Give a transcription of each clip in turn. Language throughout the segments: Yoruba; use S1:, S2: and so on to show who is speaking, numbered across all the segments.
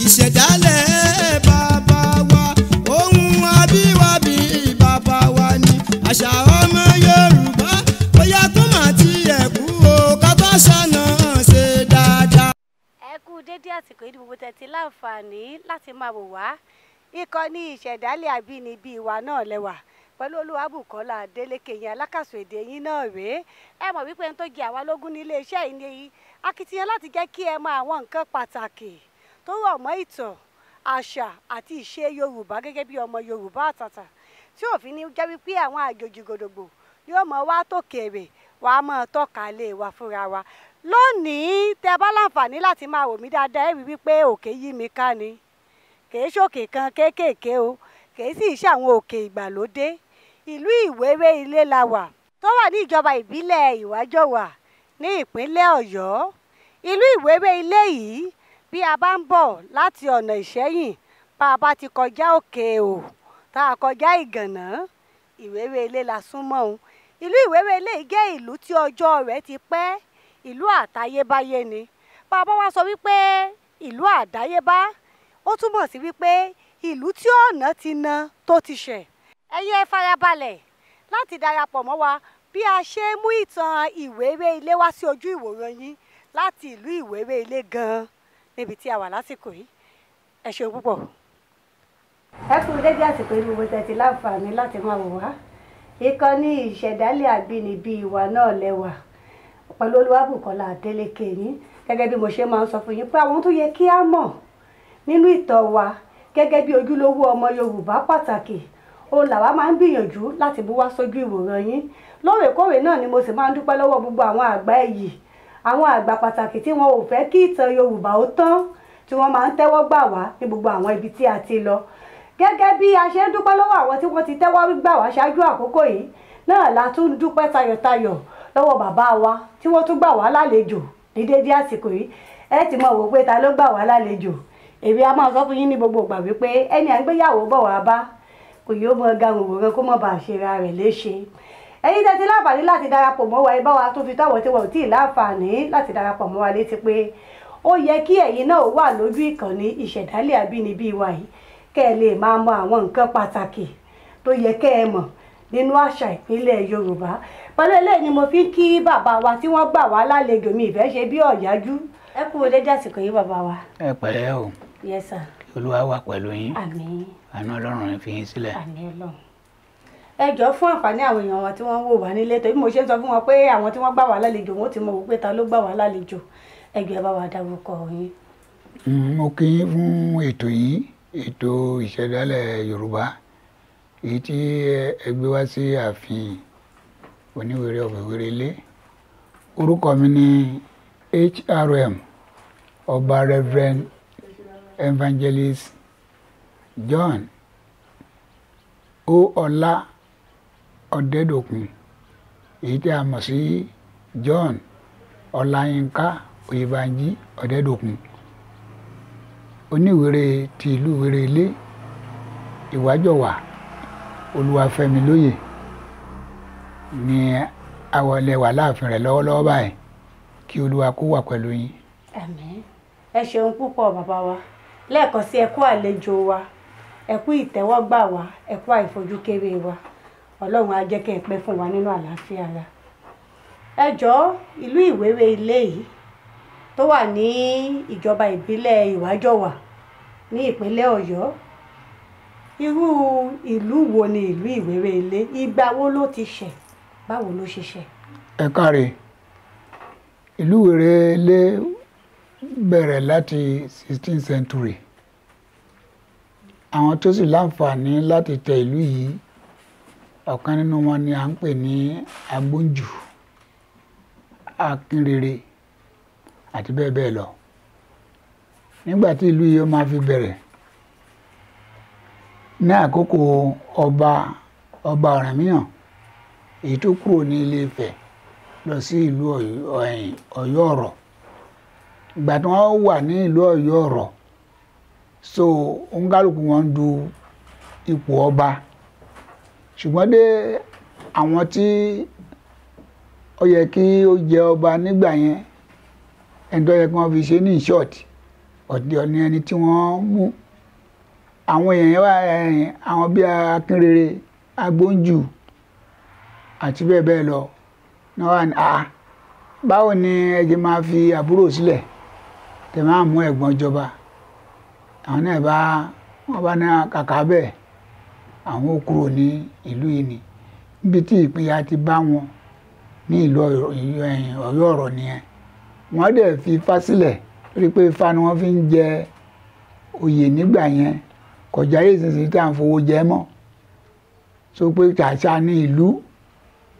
S1: ìṣẹ̀dálẹ̀ bàbá wa ohun abíwábí bàbá wa ni àṣà ọmọ Yorùbá bóyá tó máa ti ẹ̀kú o ká tó ṣàna ṣe dáadáa.
S2: ẹ kú dédé àsìkò yìí gbogbo tẹ́tí láǹfààní láti máa wò wá ìkànnì ìṣẹ̀dálẹ̀ àbínibí wa náà lẹ́wà pẹ̀lú Olúwabùkọ́lá Adélékè yẹn alákàsọ èdè yín náà rèé ẹ mọ̀ wípé n tó jẹ àwa lógún ní iléeṣẹ́ yìí ni akitiyan láti jẹ́ kí ẹ mọ àwọn nǹkan pàtàkì tó rọ̀ mọ́ ìtàn àṣà àti ìṣe Yorùbá gẹ́gẹ́ bí ọmọ Yorùbá àtàtà tí òfin ní jẹ́ wípé àwọn àjòjì gòdògbò yóò mọ wá tòkèèrè wàá mọ tọ́ka lé wa fúnra wa lónìí tẹ bá láǹfààní láti máa wò mí dáadáa ẹ rí wípé òkè yí mi ká ni kìí ṣòkè kan kéékèèké o kìí sì ṣe àwọn òkè ìgbàlódé ìlú Ìwéré Ilé la wà tó wà ní ìjọba ìbílẹ̀ Ìwájọwà ní ìpínlẹ̀ Ọ̀yọ́ ìlú Ìwéré Ilé yìí bí a bá ń bọ̀ láti ọ̀nà Ìṣẹ́yìn bá a bá ti kọjá òkè o tá a kọjá Ìgànná Ìwéré Ilé la súnmọ́ òun ìlú Ìwéré Ilé yìí jẹ́ ìlú tí ọjọ́ rẹ̀ ti pẹ́ ìlú àtayébáyé ni bá a bá wá sọ wípé ìlú àdáyébá ó túmọ̀ sí wípé ìlú tí ọ̀nà ti na tó ti ṣẹ̀ ẹ̀yẹ farabalẹ̀ láti darapọ̀ mọ́ wa bí a ṣe mú ìtàn Ìwéré Ilé wá sí ojú ìwòran yín láti ìlú Ìwéré Ilé gan-an níbi tí a wà lásìkò yìí ẹ ṣeun púpọ̀. ẹ kú dédé àsìkò yìí gbogbo tẹ́tí láǹfààní láti máa wò wá ìkànnì ìṣẹ̀dálẹ̀ àbínibí wa náà lẹ́wà pẹ̀lú Olúwabùkọ́lá Adélékè yín gẹ́gẹ́ bí mo ṣe máa ń sọ fún yín pé àwọn tó yẹ kí á mọ̀ nínú ìtàn wa gẹ́gẹ́ bí ojúlówó ọmọ Yorùbá pàtàkì òun làwa máa ń gbìyànjú láti bú wá sójú ìwòran yín lóòrèkóòrè náà ni mo sì máa ń dúpẹ́ lọ́wọ́ gbogbo àwọn àgbà ẹ̀yì àwọn àgbà pàtàkì tí wọn ò fẹ́ kí ìtàn Yorùbá ó tán tí wọ́n máa ń tẹ́wọ́ gbà wá ní gbogbo àwọn ibi tí a ti lọ gẹ́gẹ́ bí a ṣe ń dúpẹ́ lọ́wọ́ àwọn tí wọ́n ti tẹ́wọ́ gbà wá ṣáájú àkókò yìí náà la tún dúpẹ́ tayọ̀tayọ̀ lọ́wọ́ bàbá wa tí wọ́n tún gbà wá lálejò ní dédé àsìkò yìí ẹ ti mọ̀ wò pé ta ló gbà wá lálejò èmi a máa sọ fún yín ní gbogbo ìgbà wípé ẹni à ń gbéyàwó bọ̀ wá bá kò yóò mọ gàrùn òwúrọ̀ kó mọ̀ bá àṣírà rẹ̀ léṣe ẹ̀yin tẹ́tí láǹfààní láti darapọ̀ mọ́ wa ibà wa tó fi táwọn tí wọn ò tí ì láǹfààní láti darapọ̀ mọ́ wa létí pé ó yẹ kí ẹ̀yin náà wà lójú ìkànnì ìṣẹ̀dálẹ̀ àbínibí wa yìí kẹ́ ẹ lè máa mọ àwọn nǹkan pàtàkì tó yẹ kẹ́ ẹ mọ̀ nínú àṣà ìpínlẹ̀ Yorùbá pẹ̀lú eléyìí ni mo fi ń kí bàbá wa tí wọ́n gbà wá lálejò mi ìfẹ́ ṣe bí ọ̀yájú ẹ kú dédé àsìkò yìí bàbá wa.
S3: ẹ pẹ̀lẹ́ o.
S2: Yes sir.
S3: Olúwa wà pẹ̀lú yín.
S2: Àmín.
S3: Àánú Ọlọ́run fi yín sílẹ̀.
S2: Àmín Ọlọ́run. Ẹ jọ̀ọ́ fún àǹfààní àwọn èèyàn wa tí wọ́n ń wò wá nílé torí mo ṣe ń sọ fún wọn pé àwọn tí wọ́n gbà wá lálejò wọn ó ti mọ̀ wípé ta ló gbà wá lálejò ẹ jọ̀ọ́ ẹ bá wa dárúkọ yín.
S3: Mo kí yín fún ètò yìí ètò ìṣẹ̀dálẹ̀ Yorùbá èyí tí ẹ gbé wá sí ààfin Oníwèrè of Ìwéré Ilé orúkọ mi ní HRM Ọba Reverend Evangelist John O. Ọlá Ọ̀dẹ́dòkun èyí tí a mọ̀ sí John Ọláyínká Oyèbánjí Ọ̀dẹ́dòkun Oníwèrè ti ìlú Ìwéré Ilé Ìwájọwà Olúwafẹ́milóyè ní àwọlẹ̀ wà láàfin rẹ̀ lọ́wọ́lọ́wọ́ báyìí kí Olúwa kó wà pẹ̀lú yín.
S2: Àmín. Ẹ ṣeun púpọ̀ bàbá wa lẹ́ẹ̀kan sí ẹ kú àlejò wa ẹ kú ìtẹ́wọ́gbà wa ẹ kú àìfojúkéré wa Ọlọ́run á jẹ́ kẹ́ ẹ pẹ́ fún wa nínú àlàáfíà ara. Ẹ jọ̀ọ́ ìlú Ìwéré Ilé yìí tó wà ní ìjọba ìbílẹ̀ Ìwájọwà ní ìpínlẹ̀ Ọ̀yọ́ irú ìlú wo ni ìlú Ìwéré Ilé ìgbà wo ló ti ṣẹ̀ báwo ló ṣe ṣẹ̀.
S3: Ẹ káre ìlú Ìwéré Ilé bẹ̀rẹ̀ láti 16th century àwọn tó sì láǹfààní láti tẹ ìlú yìí ọ̀kan nínú wọn ni à ń pè ní Agbóǹjù Akínrere àti bẹ́ẹ̀ bẹ́ẹ̀ lọ nígbà tí ìlú yìí ó máa fi bẹ̀rẹ̀ ní àkókò ọba Ọ̀rànmíyàn èyí tó kúrò ní Ilé Ifẹ̀ lọ sí ìlú Ọ̀yọ́ Ọ̀rọ̀ ìgbà tí wọ́n wà ní ìlú Ọ̀yọ́ Ọ̀rọ̀ so oníkálùkù wọn du ipò ọba ṣùgbọ́n dé àwọn tí ó yẹ kí ó jẹ ọba nígbà yẹn ẹni tó yẹ kí wọ́n fi ṣe ní short ọ̀dẹ̀ ni ẹni tí wọ́n mú. Àwọn èèyàn wá àwọn bíi Akínrere, Agbóǹjù àti bẹ́ẹ̀ bẹ́ẹ̀ lọ náà wà ní báwo ni ẹ jẹ́ máa fi àbúrò sílẹ̀ tẹ̀ máa mú ẹ̀gbọ́n jọba. Àwọn náà wọ́n bá ní kàkà bẹ́ẹ̀ àwọn ó kúrò ní ìlú yìí ni níbi tí ìpínyà ti bá wọn ní ìlú Ọ̀yọ́ ọ̀rọ̀ nìyẹn. Wọ́n dẹ̀ fi Ifá sílẹ̀ torí pé Ifá ni wọ́n fi ń jẹ oyè nígbà yẹn kọjá yìí sísìn tí à ń fowó jẹ mọ́. So pé ṣàṣà ní ìlú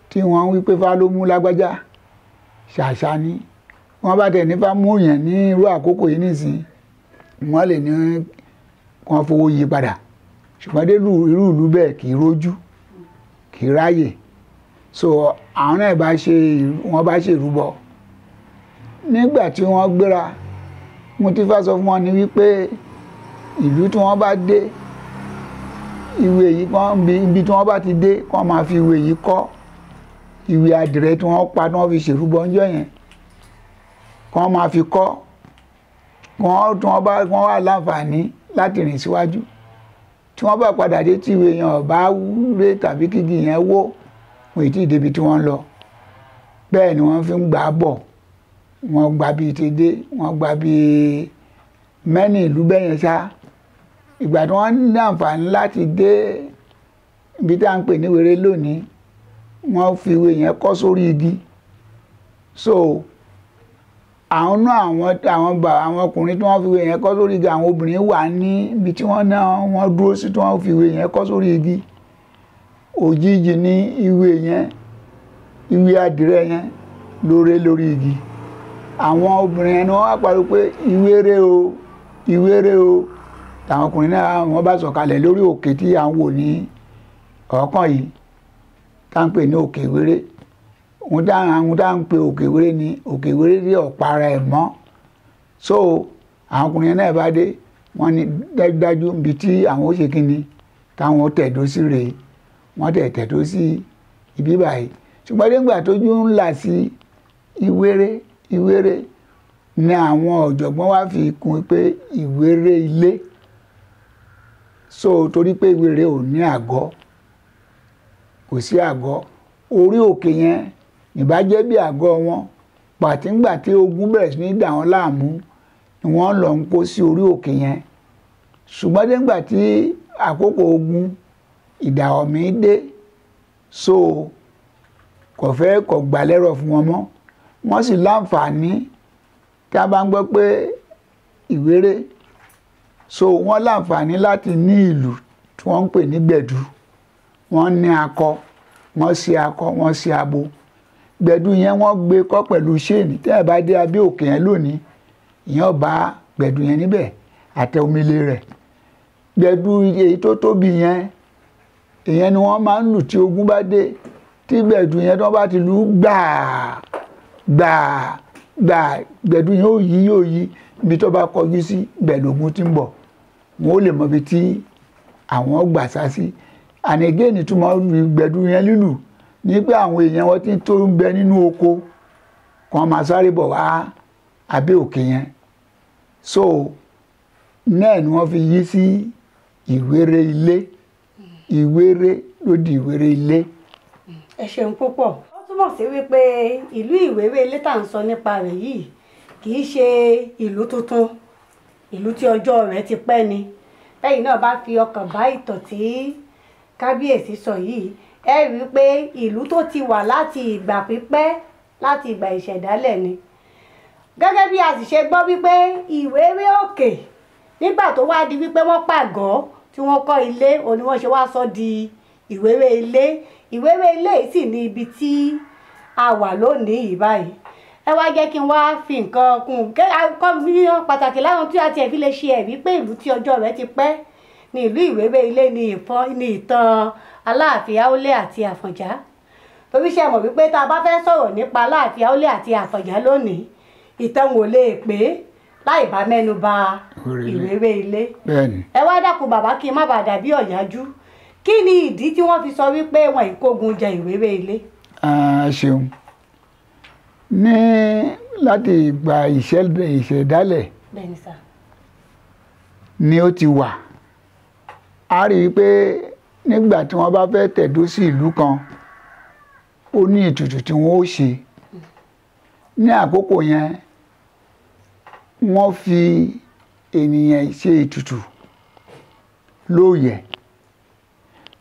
S3: tí wọ́n wí pé Ifá ló mú lágbájá ṣàṣà ní. Wọ́n bá tẹ̀ nífá mú yẹn ní irú àkókò yìí nìsín wọ́n lè ní wọ́n fowó yí padà ṣùgbọ́n dé irú ìlú bẹ́ẹ̀ kì í rójú kì í ráyè. So àwọn náà wọ́n bá ṣe ìrúbọ. Nígbà tí wọ́n gbéra mo ti fá sọ fún wọn ni wípé ìlú tí wọ́n bá dé ìwé yìí ibi tí wọ́n bá ti dé kán máa fi ìwé yìí kọ́ ìwé àdìrẹ tí wọ́n pa tí wọ́n fi ṣèrúbọ ńjọ́ yẹn kán máa fi kọ́ wọ́n wà láǹfààní láti rìn síwájú. Tí wọ́n bá padà dé tí ìwé yẹn bá wúlé tàbí kígi yẹn wó wọn ì tí ì débi tí wọ́n lọ. Bẹ́ẹ̀ ni wọ́n fi ń gbà bọ̀ wọ́n gba bíi tèdè wọ́n gba bíi mẹ́ni ìlú bẹ́yẹn ṣá. Ìgbà tí wọ́n ní àǹfààní láti dé ibi tí a ń pè ní Wéré lónìí wọ́n fi ìwé yẹn kọ́ sórí igi. So àwọn ọkùnrin tí wọ́n fi ìwé yẹn kọ́ sórí igi àwọn obìnrin wà ní ibi tí wọ́n dúró sí tí wọ́n fi ìwé yẹn kọ́ sórí igi. Òjijì ní ìwé àdìrẹ yẹn lórí igi. Àwọn obìnrin yẹn ni wọ́n wá pariwo pé ìwéré o ìwéré o. Àwọn ọkùnrin náà wọ́n bá sọ̀kalẹ̀ lórí òkè tí à ń wò ní ọ̀ọ́kàn yìí tá ń pè ní òkè Ìwéré. Àwọn tá ń pè òkè Ìwéré ní òkè Ìwéré rí ọ̀pára ẹ̀ mọ́. So àwọn ọkùnrin náà bá dé wọ́n ní dájúdájú ibi tí àwọn ó ṣe kíni táwọn tẹ̀dó sí rèé wọ́n tẹ̀dó sí ibi báyìí. Ṣùgbọ́n nígbà tójú ń là sí Ìwéré ni àwọn ọ̀jọ̀gbọ́n wá fi kún pé Ìwéré ilé. So torí pé Ìwéré ò ní àgọ́ kò sí àgọ́ orí òkè yẹn ìbájẹ́ bí àgọ́ wọn pàtíngbà tí ogun bẹ̀rẹ̀ sí ní dà wọ́n láàmú ni wọ́n lọ ń kó sí orí òkè yẹn. Ṣùgbọ́n nígbà tí àkókò ogun ìdàọ̀mí dé so kò gbà lẹ́rọ̀ fún wọn mọ́. Wọ́n sì láǹfààní tí a bá ń gbọ́ pé Ìwéré so wọ́n láǹfààní láti ní ìlú tí wọ́n ń pè ní Gbẹ̀dú. Wọ́n ní akọ wọ́n sí abo. Gbẹ̀dú yẹn wọ́n gbé kọ́ pẹ̀lú ṣéènì tí ẹ bá dé abẹ́ òkè yẹn lónìí ìyẹn bá Gbẹ̀dú yẹn níbẹ̀ àtẹ omele rẹ̀. Gbẹ̀dú èyí tó tóbi yẹn ìyẹn ni wọ́n máa ń lù tí ogun bá dé tí Gbẹ̀dú yẹn tí wọ́n bá ti lù gbàá Gbẹ̀dú yẹn yóò yí ibi tó bá kọjú sí gbẹ̀lógún tí ń bọ̀ wọn ó lè mọ ibi tí àwọn gbà sá sí. And again ìtumọ̀ Gbẹ̀dú yẹn lílù ní pé àwọn èèyàn wọn tí tó ń bẹ nínú oko kan máa sáré bọ̀ wá abẹ́ òkè yẹn. So náà ni wọ́n fi yí sí Ìwéré ilé. Ìwéré ló di Ìwéré ilé.
S2: Ẹ ṣeun púpọ̀. Ó túmọ̀ sí wípé ìlú Ìwéré ilé tá à ń sọ nípa rẹ̀ yìí kì í ṣe ìlú tuntun ìlú tí ọjọ́ rẹ̀ ti pẹ́ ni. Lẹ́yìn náà bá fi ọkàn bá ìtàn tí kábíyèsí sọ yìí ẹ rí i pé ìlú tó ti wà láti ìgbà pípẹ́ láti ìgbà ìṣẹ̀dálẹ̀ ni. Gẹ́gẹ́ bí a sì ṣe gbọ́ wípé Ìwéré òkè nígbà tó wá di wípé wọ́n pàgọ́ tí wọ́n kọ́ ilé òun ni wọ́n ṣe wá sọ di Ìwéré ilé. Ìwéré ilé yìí sì ní ibi tí a wà lónìí yìí báyìí. Ẹ wá jẹ́ kí n wá fi nǹkan kún kọ́ ní pàtàkì láwọn tí a tiẹ̀ fi lè ṣe ẹ̀rí pé ìlú tí ọjọ́ rẹ̀ ti pẹ́ ní ìlú Ìwéré ilé ní ìtàn Aláàfin Àólé àti Àfọ̀njá. Torí ṣe mọ̀ wípé tá a bá fẹ́ sọ̀rọ̀ nípa Aláàfin Àólé àti Àfọ̀njá lónìí ìtàn wò lè pé láì bá mẹ́nu bà Ìwéré ilé. Ẹ wá dákun bàbá kí n má bàa dàbí ọ̀yájú kí ni ìdí tí wọ́n fi sọ wípé wọn ìkógun jẹ Ìwéré ilé.
S3: Ṣeun ní láti ìgbà ìṣẹ̀dálẹ̀ ni ó ti wà. A rí i pé nígbà tí wọ́n bá fẹ́ tẹ̀dó sí ìlú kan ó ní ètùtù tí wọ́n ó ṣe. Ní àkókò yẹn wọ́n fi ènìyàn ṣe ètùtù lóòyẹ̀.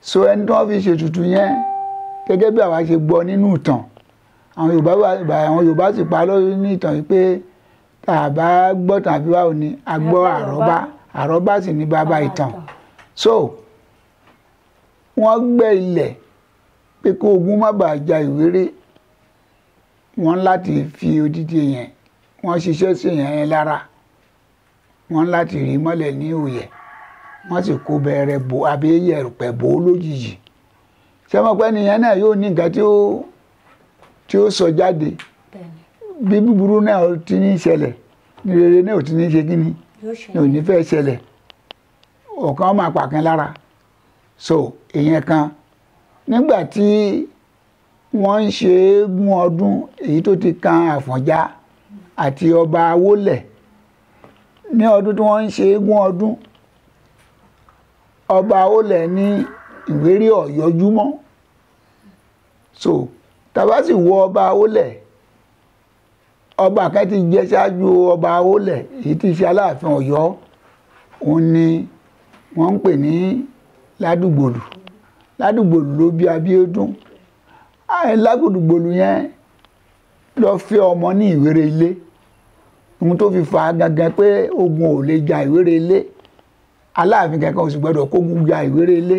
S3: So ẹni tí wọ́n fi ṣe ètùtù yẹn gẹ́gẹ́ bí àwa ṣe gbọ́ nínú ìtàn, àwọn Yorùbá sì pa lórí ní ìtàn yìí pé tá a bá gbọ́ tàbí báwo ni a gbọ́ àrọ́bá, àrọ́bá sì ní bàbá ìtàn. So wọ́n gbẹ́ ilẹ̀ pé kó ogun má bàa ja Ìwéré, wọ́n láti fi odidi yẹn wọ́n ṣiṣẹ́ sí yẹn lára, wọ́n láti rí mọ́lẹ̀ ní òòyẹ̀, wọ́n sì kó bẹ̀rẹ̀ bò àbí yẹ̀rùpẹ̀ bò lójijì. Ṣé mọ̀ pé nìyẹn náà yóò ní nǹkan tí ó sọ jáde, bí búburú náà ti ní ṣẹlẹ̀ ní rere náà ò ti ní ṣe kíni ò ní fẹ́ ṣẹlẹ̀, ọ̀kan máa pàkan lára. So ìyẹn kan. Nígbà tí wọ́n ń ṣe eégún ọdún èyí tó ti kan Àfọ̀njá àti ọba Awólẹ̀, ní ọdún tí wọ́n ń ṣe eégún ọdún ọba Awólẹ̀ ní Ìwéré ò yọjú mọ́. So tàbá sì wo ọba Awólẹ̀, ọba kan ti jẹ ṣáájú ọba Awólẹ̀ èyí tí ṣe Aláàfin Ọ̀yọ́, òun ni wọ́n ń pè ní Ládùgbòlù. Ládùgbòlù ló bí Abíọ́dún. Ládùgbòlù yẹn lọ fẹ́ ọmọ ní Ìwéré Ilé, ohun tó fi fa gangan pé ogun ò lè ja Ìwéré Ilé, Aláàfin kankan ò sì gbọdọ̀ kógun ja Ìwéré Ilé,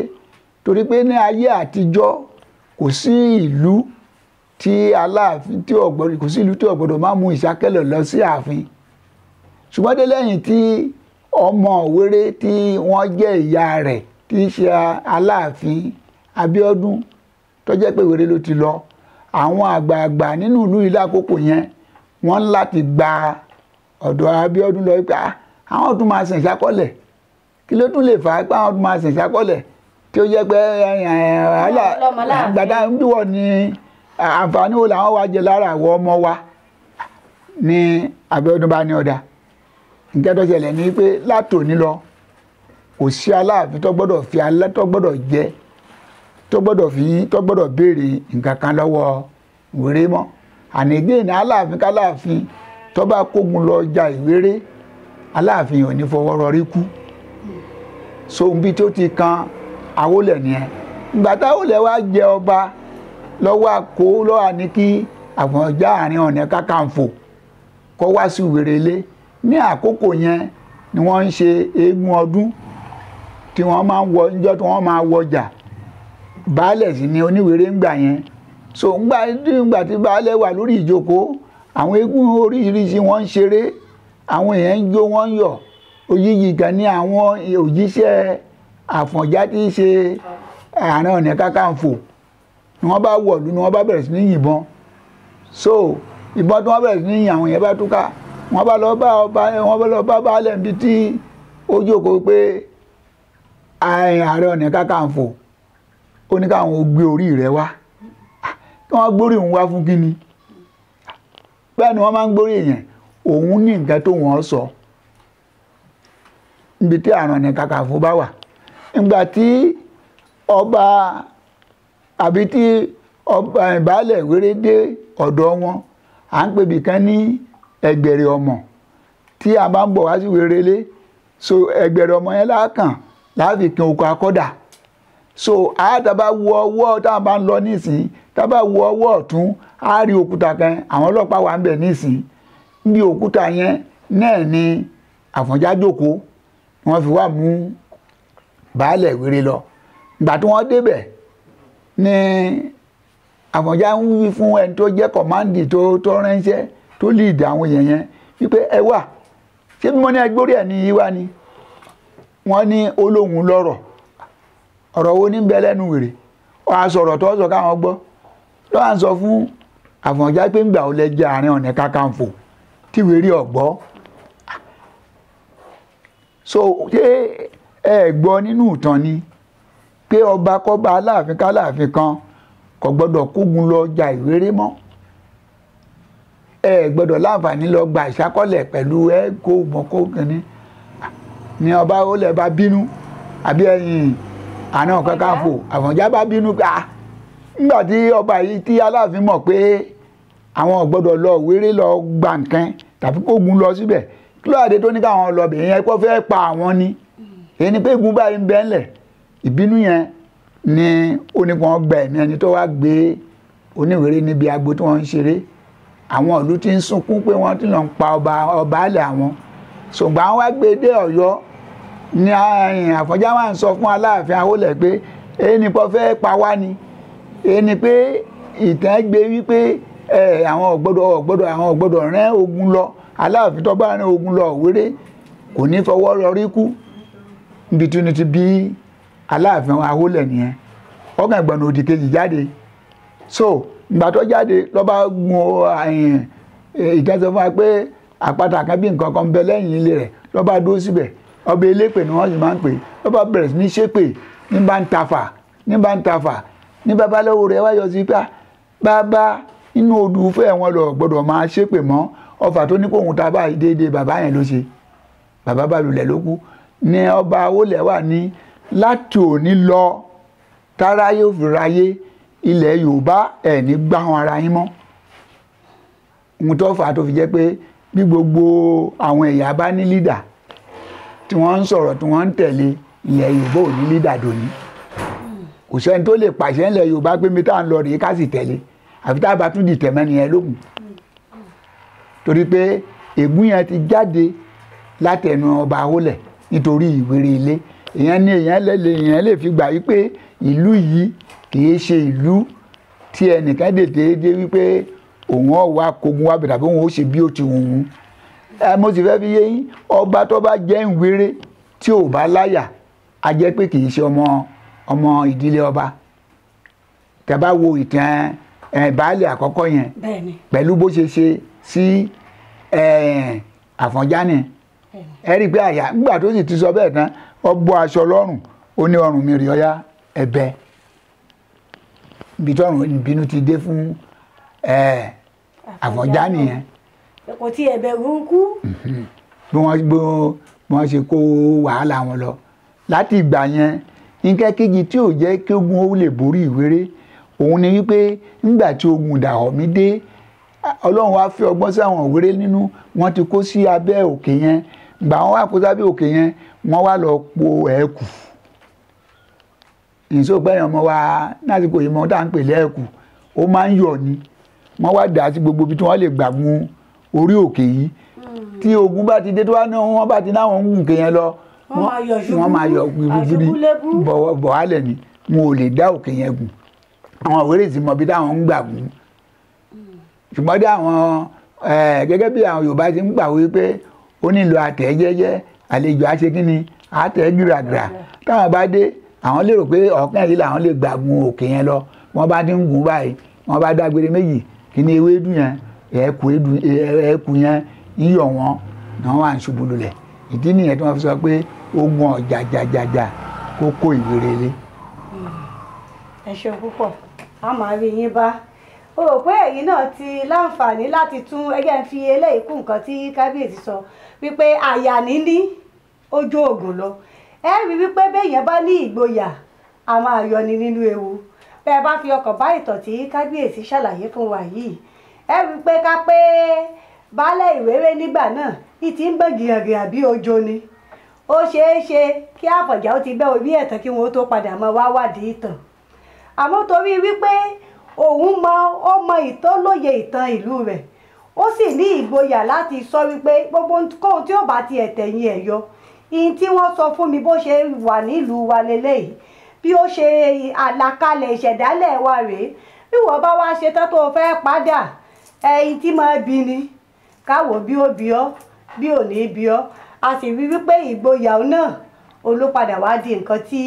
S3: torí pé ní ayé àtijọ́ kò sí ìlú tí Aláàfin tí ọ̀gbọ́dọ̀, kò sí ìlú tí ọ̀gbọ́dọ̀ máa mú ìsákẹ́lẹ̀ lọ sí ààfin. Ṣùgbọ́n dé lẹ́yìn tí ọmọ Ìwéré tí wọ́n jẹ́ ìyá rẹ̀ tí í ṣe Aláàfin Abíọ́dún tó jẹ́ pé Ìwéré ló ti lọ, àwọn àgbààgbà nínú ìlú yìí lákòókò yẹn wọ́n láti gba ọ̀dọ̀ Abíọ́dún lọ pé àwọn tún máa sìn ìsákọ́lẹ̀, kí ló tún lè fà á pé àwọn tún máa sìn ìsákọ́lẹ̀ tí ó jẹ́ pé gbàdá ń bíwọ̀ ní àǹfààní wo làwọn wá jẹ lára àwọn ọmọ wa. Ní Abíọ́dún bá ní ọ̀dà, nǹkan tó ṣẹlẹ̀ ní pé látòní lọ kò sí Aláàfin tó gbọ́dọ̀ fi alẹ́ tó gbọ́dọ̀ jẹ tó gbọ́dọ̀ béèrè nǹkan kan lọ́wọ́ Ìwéré mọ́. Ànígé ní Aláàfin káláàfin tó bá kógun lọ ja Ìwéré, Aláàfin ò ní fọwọ́ rọrí kú. So bí tó ti kan Awólẹ̀ nìyẹn. Ìgbà táwólẹ̀ wá jẹ ọba lọ́wọ́ àkó lọ́wọ́ ní kí Àfọ̀njá Ààrẹ Ọ̀nà Kakanfò kó wá sí Ìwéré Ilé. Ní àkókò yẹn ni wọ́n ń ṣe eégún ọdún tí wọ́n máa ń wọ níjọ́ tí wọ́n máa wọjà. Baálẹ̀ sì ni Oníwéré ń gbà yẹn. So ńgbà tí baálẹ̀ wà lórí ìjókòó, àwọn eégún oríṣiríṣi wọ́n ń ṣeré, àwọn èèyàn ń jó wọ́n ń yọ̀. Òjijì kan ní àwọn òjíṣẹ́ Àfọ̀njá tí í ṣe Ààrẹ Ọ̀nà Kakanfò ni wọ́n bá wọ̀lú ni wọ́n bá bẹ̀rẹ̀ sí ní yìnbọn. So ìbọn tí wọ́n bẹ̀rẹ̀ sí ní yìn àwọn yẹn bá túká, wọ́n bá lọ bá baálẹ̀ níbi tí ó jókòó pé Ààrẹ Ọ̀nà Kakanfò ó ní káwọn gbé orí rẹ̀ wá. Kí wọ́n gbórí òun wá fún kíni? Bẹ́ẹ̀ ni wọ́n máa ń gbórí èèyàn, òun ní nǹkan tó wọ́n sọ níbi tí Ààrẹ Ọ̀nà Kakanfò bá wà. Nígbà tí ọba àbí tí ọba ìbálẹ̀ Ìwéré dé ọ̀dọ̀ wọn, à ń pè bìkan ní Ẹgbẹ̀rẹ̀ Ọmọ tí a bá ń bọ̀ wá sí Ìwéré Ilé. So Ẹgbẹ̀rẹ̀ Ọmọ yẹn lákàn láàfikún oko akọ́dà. So àtàbá wo ọwọ́ tá a bá ń lọ nísìn, tá a bá wo ọwọ́ ọ̀tún á rí òkúta kan, àwọn ọlọ́pàá wà ń bẹ̀ nísìn. Bí òkúta yẹn náà ni Àfọ̀njá jókòó, wọ́n fi wá mú baálẹ̀ Ìwéré lọ. Ìgbà tí wọ́n débẹ̀ ni Àfọ̀njá ń wí fún ẹni tó jẹ́ kọ̀mándì tó ránṣẹ́ tó lead àwọn èèyàn yẹn wípé ẹ wà, ṣé bí wọ́n ní ẹgbórí ẹ̀ ní yíwá ni? Wọ́n ní olóhùn lọ́rọ̀, ọ̀rọ̀ wo ní ń bẹ lẹ́nu wèrè? Ó á sọ̀rọ̀ tó sọ káwọn gbọ́. Ló à ń sọ fún Àfọ̀njá pé ńgbà ó lẹ jẹ Ààrẹ Ọ̀nà Kakanfò tí Ìwéré ọ̀gbọ́. So ṣé ẹ gbọ́ nínú ìtàn ni pé ọba kọ́ba Aláàfin káláàfin kan kò gbọ́dọ̀ kógun lọ ja Ìwéré mọ́? Ẹ gbọ́dọ̀ láǹfààní lọ gba ìṣákọ́lẹ̀ pẹ̀lú ẹ kó mọ́ kó kìíní. ni ọba Awólẹ̀ bá bínú àbí ẹ̀yìn Ààrẹ Ọ̀nà Kakanfò Àfọ̀njá bá bínú pé nígbà tí ọba yìí tí Aláàfin mọ̀ pé àwọn ò gbọ́dọ̀ lọ wéré lọ gba nǹkan tàbí kógun lọ síbẹ̀ kí ló àdé tó ní káwọn lọ bẹ̀ yẹn kó fẹ́ pa àwọn ni èyí ni pé egun báyìí ń bẹ́ ńlẹ̀ ìbínú yẹn ni ó ní kí wọ́n gba ẹ̀mí ẹni tó wá gbé oníwèrè níbi agbo tí wọ́n ń ṣeré àwọn ìlú ti ń sunkún pé wọ́n ti lọ ń pa ọba alẹ̀ àwọn ṣùgbọ́n àwọn wá gbé dé Ọ̀yọ́ ní Àfọ̀njá wá ń sọ fún Aláàfin Awólẹ̀ pé èyí ni kò fẹ́ pa wá ni èyí ni pé ìtàn gbé wípé àwọn ò gbọ́dọ̀ rán ogun lọ Aláàfin tó bá rán ogun lọ wéré kò ní fọwọ́ rọrí kú níbi tí ní ti bí Aláàfin Awólẹ̀ nìyẹn ọkàn ìgbọ̀nà òdì kejì jáde so ìgbà tó jáde ló bá gun ìtẹ́sọ fún wa pé àpáta kan bí nǹkan kan bẹ lẹ́yìn ilé rẹ̀ ló bá dúró síbẹ̀ ọba elépè ni wọ́n sì máa ń pè ló bá bẹ̀rẹ̀ sí ní ṣépè ní bá ń tafà ní babaláwo rẹ̀ wáyọ sí pé bàbá inú odù fẹ́ wọn lọ gbọ́dọ̀ máa ṣépè mọ́ ọfà tó ní kóhun ta báyìí déédéé bàbá yẹn ló ṣe bàbá bá lulẹ̀ ló kú ní ọba Awólẹ̀ wà ní láti òní lọ tára yóò fi ráyé ilẹ̀ Yorùbá ẹ̀ ní gbá wọn ara yín mọ́ ohun tó fà á tó fi jẹ́ pé bí gbogbo àwọn ẹ̀yà bá ní lídà tí wọ́n ń sọ̀rọ̀ tí wọ́n ń tẹ̀lé ilẹ̀ Yorùbá ò ní lídà dòní kò sẹ́ni tó lè pàṣẹ ńlẹ̀ Yorùbá pé mi tá à ń lọ rèé ká sì tẹ̀lé àfi tá a bá tún di tẹ̀mẹ́ni yẹn lókun torí pé ègún yẹn ti jáde látẹnu ọba Awólẹ̀ nítorí ìwéré ilé èèyàn lè fi gbà wípé ìlú yìí kìí ṣe ìlú tí ẹnìkan dé wípé òun ọ̀wá kogun wá bẹ̀rẹ̀ àbí òun ó ṣe bí ó ti wù ú mo sì fẹ́ fi yé yín ọba tó bá jẹ́ ìwéré tí ò bá láyà a jẹ́ pé kìí ṣe ọmọ ìdílé ọba tẹ́ bá wo ìtàn baálẹ̀ àkọ́kọ́ yẹn pẹ̀lú bó ṣe ṣe sí Àfọ̀njá ni ẹ rí i pé àyà nígbà tó sì ti sọ bẹ́ẹ̀ tán ó bọ́ aṣọ lọ́rùn ó ní ọrùn mi rí ọyá ẹ̀bẹ̀ ibi tọ́rùn ìbínú ti dé fún Àfọ̀njá nìyẹn.
S2: kò tí ẹ̀bẹ̀ rúkú.
S3: bí wọ́n ṣe kó wàhálà wọn lọ láti ìgbà yẹn nǹkan kejì tí ò jẹ́ kí ogun ó lè borí ìwéré òun ni wípé nígbà tí ogun Dàhọ̀mí dé Ọlọ́run wá fi ọgbọ́n sí àwọn ìwéré nínú wọ́n ti kó sí abẹ́ òkè yẹn gbà wọ́n wá kó sábẹ́ òkè yẹn wọ́n wá lọ po ẹ̀kù ìṣògbẹ́yìn ọmọ wa lásìkò yìí mọ́ tá à ń pè lẹ́ẹ̀kù ó máa ń yọ̀ ni wọ́n wá dà sí gbogbo ibi tí wọ́n lè gbà gun orí òkè yìí tí ogun bá ti dé tó wá ní wọ́n bá ti náwọn gùn òkè yẹn lọ wọ́n máa yọ̀ gbìgbìgbì bọ̀wálẹ̀ ni wọn ò lè dá òkè yẹn gùn àwọn ìwéré sì mọ bí táwọn ń gbà gùn ṣùgbọ́n dé àwọn gẹ́gẹ́ bí àwọn Yorùbá ti ń gbà wípé ó nílò àtẹ̀ jẹ́jẹ́ àlejò àṣekínni àtẹ̀ gíràgírà táwọn bá dé àwọn lérò pé ọ̀kàn yìí làwọn lè gbà gun òkè yẹn lọ wọ́n bá ti ń gùn báyìí wọ́n bá dágbére méjì kí ni ewédú yẹn ẹ̀ẹ́kù yẹn yíyọ̀ wọn náà wà ń ṣubú lulẹ̀ ìdí nìyẹn tí wọ́n fi sọ pé ogun ọ̀jàjàjàjà kó kó ìwéré lé.
S2: ẹ ṣeun púpọ̀ a máa rí yín bá o rò pé ẹ̀yin náà ti láǹfààní láti tún ẹgbẹ́ ń fi eléyìí kún nǹkan tí kábíyèsí sọ wípé àyà níní ojú oògùn lọ ẹ rí wípé béèyàn bá ní ìgboyà a máa yọni nínú ewu bẹ́ẹ̀ bá fi ọkàn bá ìtàn tí kábíyèsí ṣàlàyé fún wa yìí ẹ rí pé ká pé baálẹ̀ ìwéré nígbà náà ìtì ń gbọ̀n gìràngìrà bí ojo ni ó ṣeé ṣe kí Àfọ̀njá ó ti bẹ́ orí ẹ̀tàn kí wọ́n tó padà mọ́ wá wádìí ìtàn àmọ́ torí wípé òun mọ ìtọ́lóye ìtàn ìlú rẹ̀ ó sì ní ìgboyà láti sọ wípé gbogbo kóhun tí ó bá ti ẹ̀tẹ̀yìn ẹ̀ yọ ìyìn tí wọ́n sọ fún mi bó ṣe wà nílùú wa lélẹ́yìí bí ó ṣe àlàkalẹ̀ ìṣẹ̀dálẹ̀ wa rèé bí wọ́n bá wá ṣe tán tó fẹ́ padà ẹyin tí máa bí ni káwọ́ bí ó bí ọ́ bí ò ní bí ọ́ a sì rí wípé ìgboyà náà olópadà wá di nǹkan tí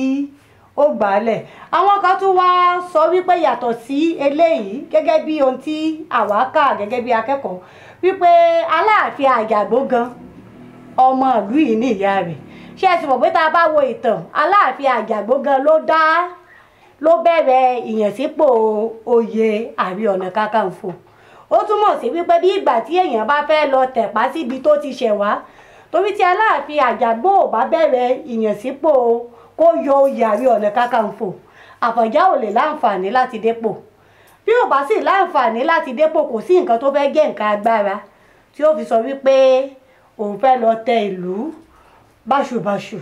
S2: ó gbà á lẹ̀ àwọn kan tún wá sọ wípé yàtọ̀ sí eléyìí gẹ́gẹ́ bí ohun tí àwa kà gẹ́gẹ́ bí akẹ́kọ̀ọ́ wípé Aláàfin Àjàgbó gan ọmọ ìlú yìí ní ìyá rẹ̀ ṣé ẹ sì mọ̀ pé tá a bá wo ìtàn Aláàfin Àjàgbó gan ló bẹ̀rẹ̀ ìyànsípò oyè Ààrẹ Ọ̀nà Kakanfò ó túmọ̀ sí wípé bí ìgbà tí èèyàn bá fẹ́ lọ tẹ̀pá síbi tó ti ṣẹ̀ wá torí tí Aláàfin Àjàgbó ò bá bẹ̀rẹ̀ ìyànsípò kó yọ oyè Ààrẹ Ọ̀nà Kakanfò, Àfọ̀njá ò lè láǹfààní láti dépò. Bí ò bá sì láǹfààní láti dépò, kò sí nǹkan tó fẹ́ jẹ́ nǹkan agbára tí ó fi sọ wípé òun fẹ́ lọ tẹ ìlú báṣubàṣu.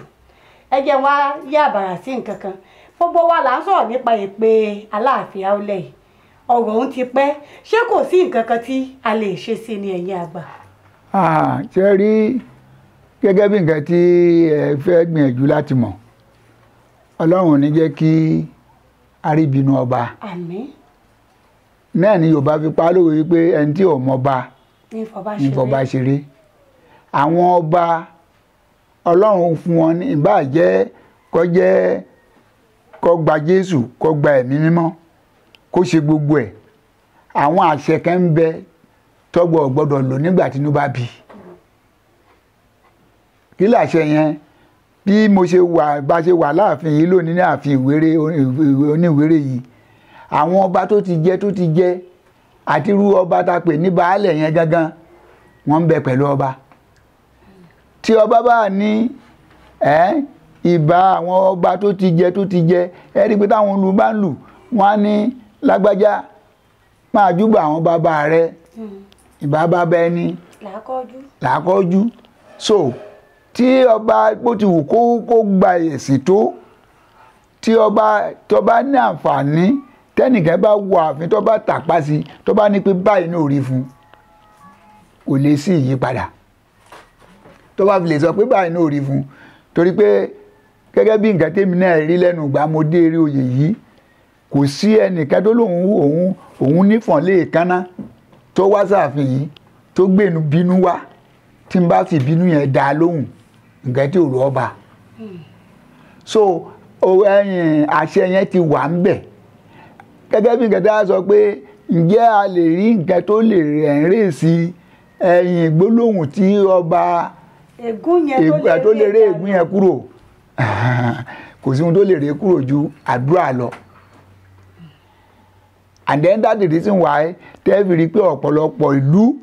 S2: Ẹ jẹ́ wá yá àbàrà sí nǹkan kan. Gbogbo wa là ń sọ̀rọ̀ nípa èpè Aláàfin Aólẹ̀ yìí. Ọ̀rọ̀ òun ti pẹ́, ṣé kò sí nǹkan kan tí a lè ṣe sí ni ẹ̀yin àgbà?
S3: Ṣe rí gẹ́gẹ́ bí nǹkan tí ẹ fẹ́ gbìyànjú láti mọ̀, Ọlọ́run ò ní jẹ́ kí a rí ìbínú ọba.
S2: Àmín.
S3: Náà ni Yorùbá fi pa lówe wípé ẹni tí ò mọ ọba ní fọba ṣeré. Àwọn ọba Ọlọ́run fún wọn ní ìbáàjẹ́ kó gba Jésù, kó gba ẹ̀mí mímọ́, kó ṣe gbogbo ẹ̀. Àwọn àṣẹ kan ń bẹ tọ́gbọ̀ gbọ́dọ̀ lò nígbà tí inú bá bí. Kí làṣẹ yẹn? Bí mo ṣe wà bá ṣe wà láàfin yìí lónìí ní ààfin oníwèrè yìí, àwọn ọba tó ti jẹ àti irú ọba tá pè ní baálẹ̀ yẹn gangan wọ́n ń bẹ pẹ̀lú ọba. Tí ọba bá ní ìbá àwọn ọba tó ti jẹ ẹ rí pé táwọn olú bá ń lù wọ́n á ní lágbájá máa júbà àwọn bàbá rẹ̀, ìbá bàbá ẹni làákọ́jú. So tí ọba bó ti wù kó gba èsì tó, tí ọba ní àǹfààní tẹ́nìkan bá wọ ààfin tó bá tàpá sí, tó bá ní pé báyìí náà rí fún, kò lè sí ìyípadà. Tó bá fi lè sọ pé báyìí náà rí fún, torí pé gẹ́gẹ́ bí nǹkan tèmi náà rí lẹ́nu ìgbà mo dé eré oyè yìí, kò sí ẹnìkan tó lóun òun nífọ̀n lè kánná tó wá sáàfin yìí tó gbénu bínú wá, tí n bá fi bínú yẹn dá lóhùn nǹkan tí ò rọ ọba. So àṣẹ yẹn ti wà ń bẹ̀. Gẹ́gẹ́ bí nǹkan tí a sọ pé ǹjẹ́ a lè rí nǹkan tó lè rẹ̀ sí gbólóhùn tí ọba tó lè ré ègún yẹn kúrò. Kò sí ohun tó lè ré kúrò ju àdúrà lọ. And then that the reason why tẹ́ẹ̀fì rí pé ọ̀pọ̀lọpọ̀ ìlú